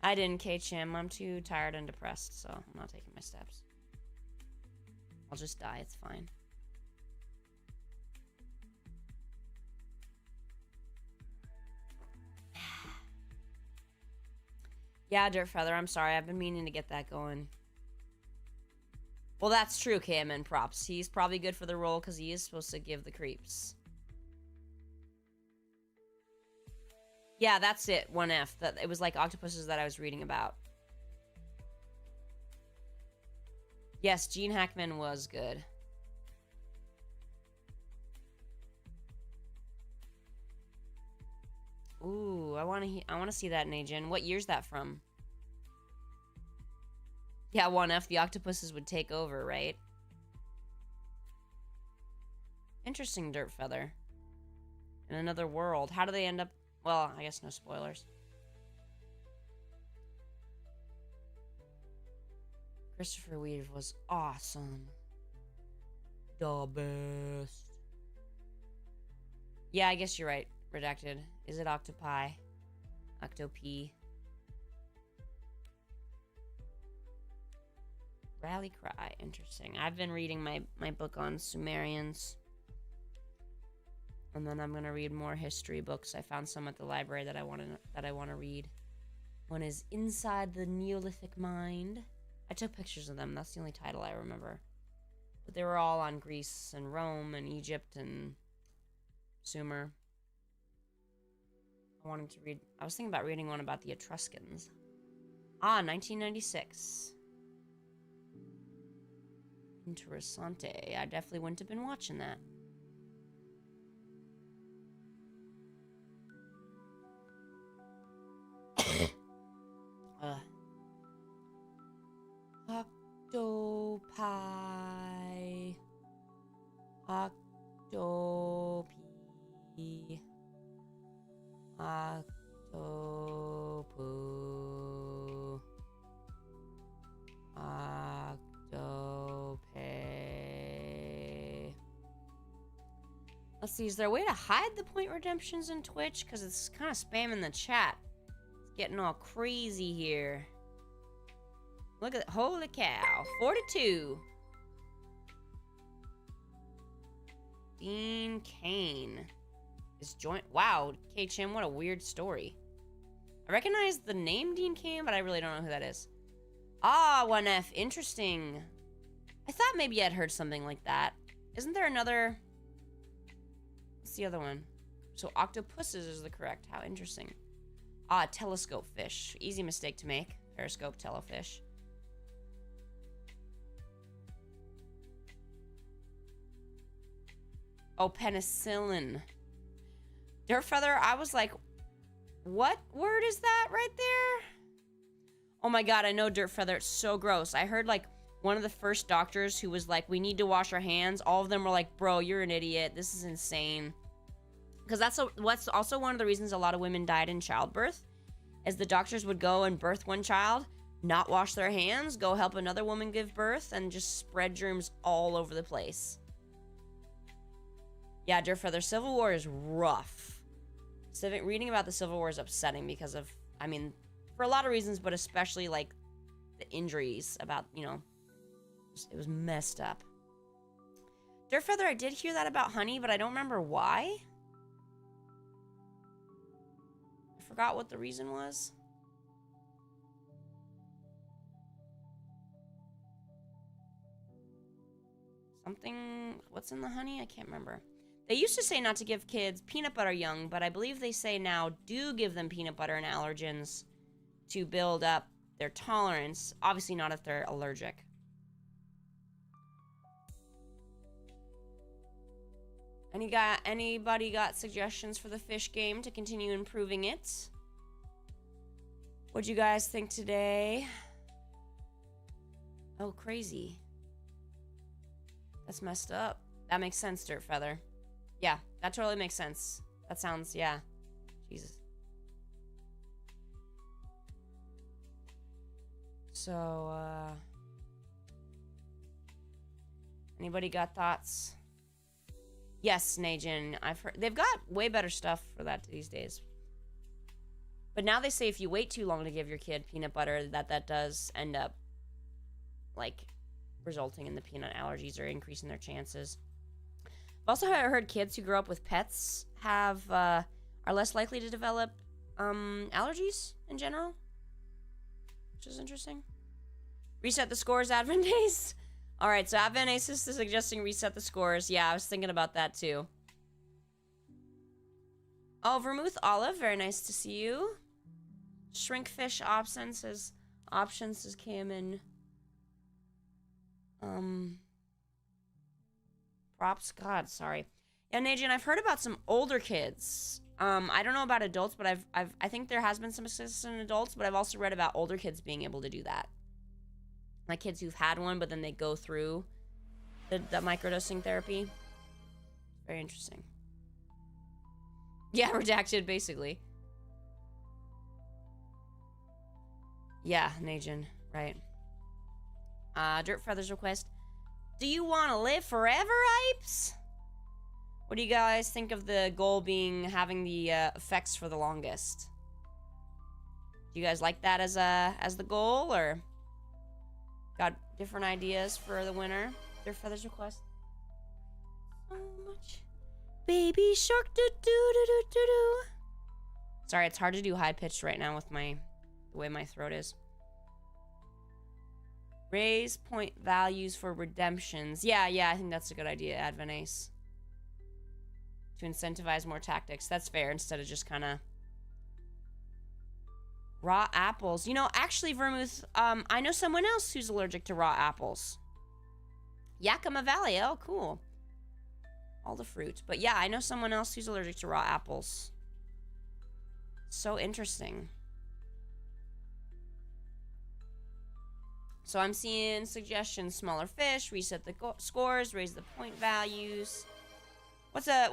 I didn't catch him. I'm too tired and depressed, so I'm not taking my steps. I'll just die. It's fine. Yeah, Dirt Feather, I'm sorry. I've been meaning to get that going. Well, that's true, KMN props. He's probably good for the role because he is supposed to give the creeps. Yeah, that's it. 1F. That it was like octopuses that I was reading about. Yes, Gene Hackman was good. Ooh, I want to see that in Agen. What year's that from? Yeah, 1F, the octopuses would take over, right? Interesting, Dirt Feather. In another world. How do they end up? Well, I guess no spoilers. Christopher Reeve was awesome. The best. Yeah, I guess you're right. Redacted. Is it octopi? Octopi. Rally Cry. Interesting. I've been reading my book on Sumerians. And then I'm gonna read more history books. I found some at the library that I want to read. One is Inside the Neolithic Mind. I took pictures of them. That's the only title I remember. But they were all on Greece and Rome and Egypt and Sumer. I wanted to read. I was thinking about reading one about the Etruscans. Ah, 1996. Interessante. I definitely wouldn't have been watching that. Octopi. Octopi. Octopu. Octopi. Let's see, is there a way to hide the point redemptions in Twitch? Because it's kind of spamming the chat. It's getting all crazy here. Look at that. Holy cow. 42. Dean Cain. Is joint. Wow, KHM, what a weird story. I recognize the name Dean Cain, but I really don't know who that is. Ah, 1F. Interesting. I thought maybe I'd heard something like that. Isn't there another? What's the other one? So octopuses is the correct. How interesting. Ah, telescope fish. Easy mistake to make. Periscope, telefish. Oh, penicillin. Dirtfeather, I was like, what word is that right there? Oh my god, I know Dirtfeather. It's so gross. I heard like one of the first doctors who was like, we need to wash our hands. All of them were like, bro, you're an idiot. This is insane. Because what's also one of the reasons a lot of women died in childbirth is the doctors would go and birth one child, not wash their hands, go help another woman give birth, and just spread germs all over the place. Yeah, Dirtfeather, Civil War is rough. Reading about the Civil War is upsetting because of, I mean, for a lot of reasons, but especially, like, the injuries about, you know, it was messed up. Dirtfeather, I did hear that about honey, but I don't remember why. I forgot what the reason was. Something, what's in the honey? I can't remember. They used to say not to give kids peanut butter young, but I believe they say now do give them peanut butter and allergens to build up their tolerance. Obviously not if they're allergic. Anybody got suggestions for the fish game to continue improving it? What'd you guys think today? Oh, crazy. That's messed up. That makes sense, Dirtfeather. Yeah, that totally makes sense. That sounds, yeah. Jesus. So, anybody got thoughts? Yes, Najin, I've heard they've got way better stuff for that these days. But now they say if you wait too long to give your kid peanut butter, that does end up, like, resulting in the peanut allergies or increasing their chances. I've also heard kids who grow up with pets are less likely to develop allergies in general, which is interesting. Reset the scores, Advent Days. All right, so Advent Ace is suggesting reset the scores. Yeah, I was thinking about that too. Oh, Vermouth Olive, very nice to see you. Shrinkfish options has came in. Props, God, sorry. Yeah, Najin, I've heard about some older kids. I don't know about adults, but I think there has been some success in adults, but I've also read about older kids being able to do that. Like kids who've had one, but then they go through the microdosing therapy. Very interesting. Yeah, redacted, basically. Yeah, Najin, right. Dirt Feathers request. Do you want to live forever, Ipes? What do you guys think of the goal being having the effects for the longest? Do you guys like that as the goal, or got different ideas for the winner? Dirt Feathers request. So much. Baby shark do do do do do do. Sorry, it's hard to do high pitched right now with the way my throat is. Raise point values for redemptions. Yeah, I think that's a good idea, Advent Ace. To incentivize more tactics. That's fair, instead of just kind of raw apples. You know, actually, Vermouth, I know someone else who's allergic to raw apples. Yakima Valley. Oh, cool. All the fruit. But yeah, I know someone else who's allergic to raw apples. So interesting. So I'm seeing suggestions: smaller fish, reset the scores, raise the point values. What's a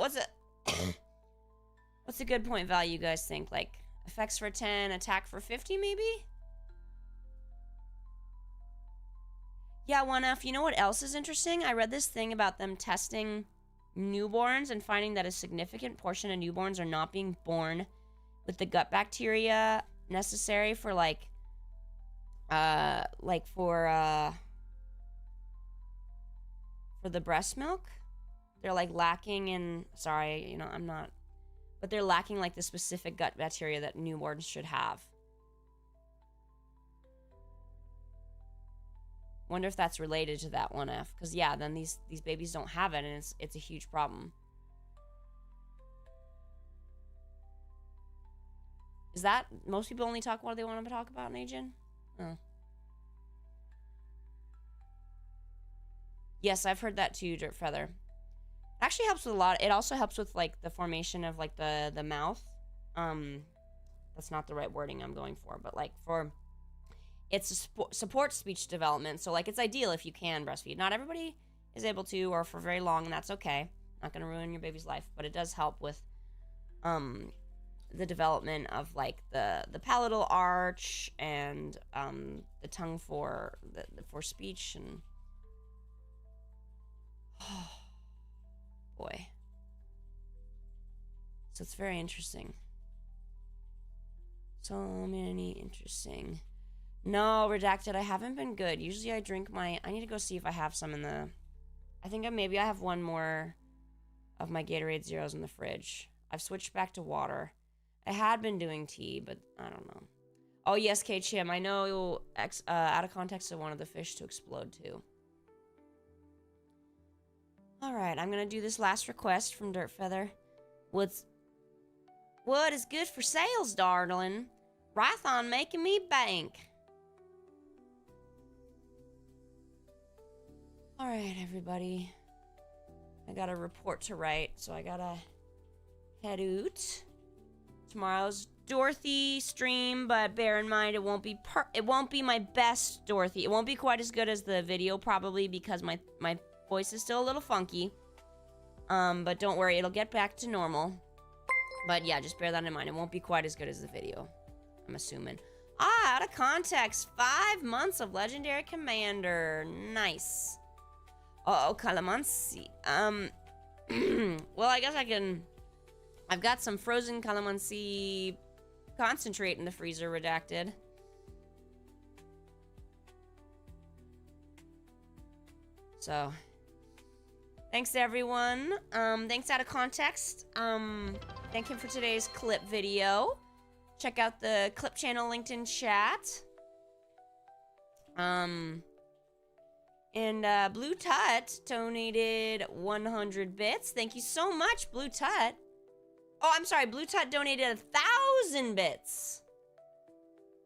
good point value, you guys think? Like effects for 10, attack for 50, maybe? Yeah, 1F. You know what else is interesting? I read this thing about them testing newborns and finding that a significant portion of newborns are not being born with the gut bacteria necessary for for the breast milk. They're like lacking in, sorry, you know, I'm not, but they're lacking like the specific gut bacteria that newborns should have. Wonder if that's related to that 1F, because yeah, then these babies don't have it, and it's a huge problem. Is that most people only talk what they want to talk about, Najin? Oh. Yes, I've heard that too, Dirt Feather. It actually helps with a lot. It also helps with like the formation of like the mouth. That's not the right wording I'm going for, but like for it's a support speech development. So like it's ideal if you can breastfeed. Not everybody is able to, or for very long, and that's okay. Not going to ruin your baby's life, but it does help with the development of like the palatal arch and the tongue for speech and oh boy. So it's very interesting. So many interesting. No, redacted. I haven't been good. Usually I drink I need to go see if I have some in the. I think maybe I have one more of my Gatorade Zeros in the fridge. I've switched back to water. I had been doing tea, but I don't know. Oh, yes, K-Chim. I know out of context, I wanted the fish to explode, too. All right, I'm going to do this last request from Dirt Feather. What is good for sales, darling? Rython making me bank. All right, everybody. I got a report to write, so I got to head out. Tomorrow's Dorothy stream, but bear in mind it won't be my best Dorothy. It won't be quite as good as the video, probably, because my voice is still a little funky. But don't worry, it'll get back to normal. But yeah, just bear that in mind. It won't be quite as good as the video, I'm assuming. Ah, out of context. 5 months of Legendary Commander. Nice. Uh-oh, Calamansi. Well, I guess I can... I've got some frozen Calamansi concentrate in the freezer, redacted. So, thanks to everyone. Thanks out of context. Thank him for today's clip video. Check out the clip channel linked in chat. And Blue Tut donated 100 bits. Thank you so much, Blue Tut. Oh, I'm sorry, Blue Tut donated 1,000 bits.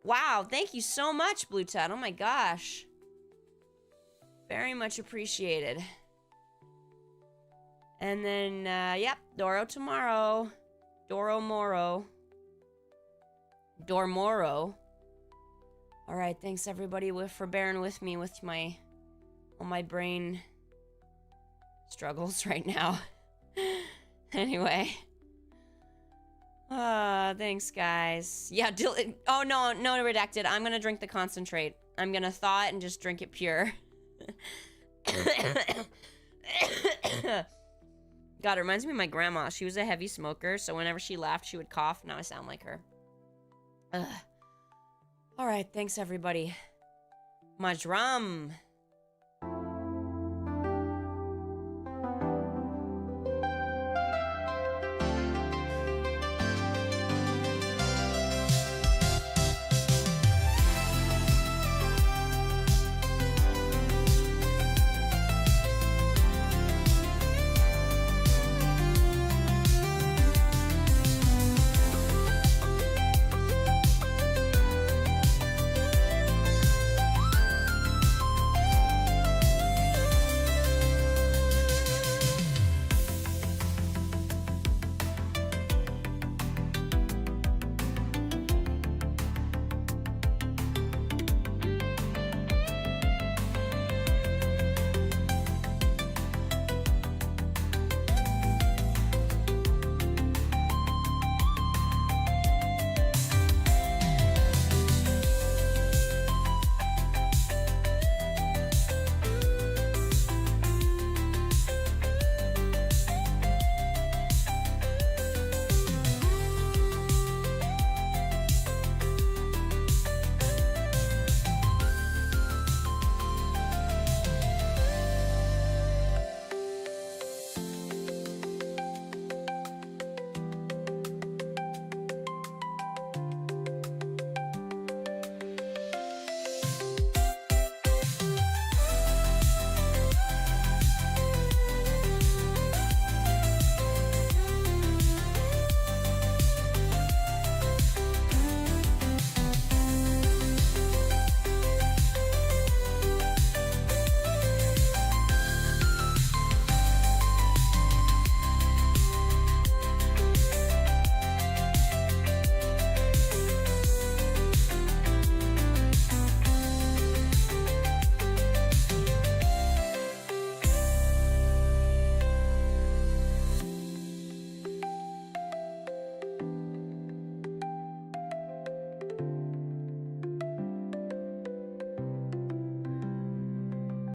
Wow, thank you so much, Blue Tut. Oh my gosh. Very much appreciated. And then, yep, Doro tomorrow. Doro Moro. Dormoro. Alright, thanks everybody for bearing with me with all my brain struggles right now. Anyway. Thanks guys. Yeah, oh no, redacted. I'm gonna drink the concentrate. I'm gonna thaw it and just drink it pure. God, it reminds me of my grandma. She was a heavy smoker, so whenever she laughed, she would cough. Now I sound like her. Alright, thanks everybody. Majram.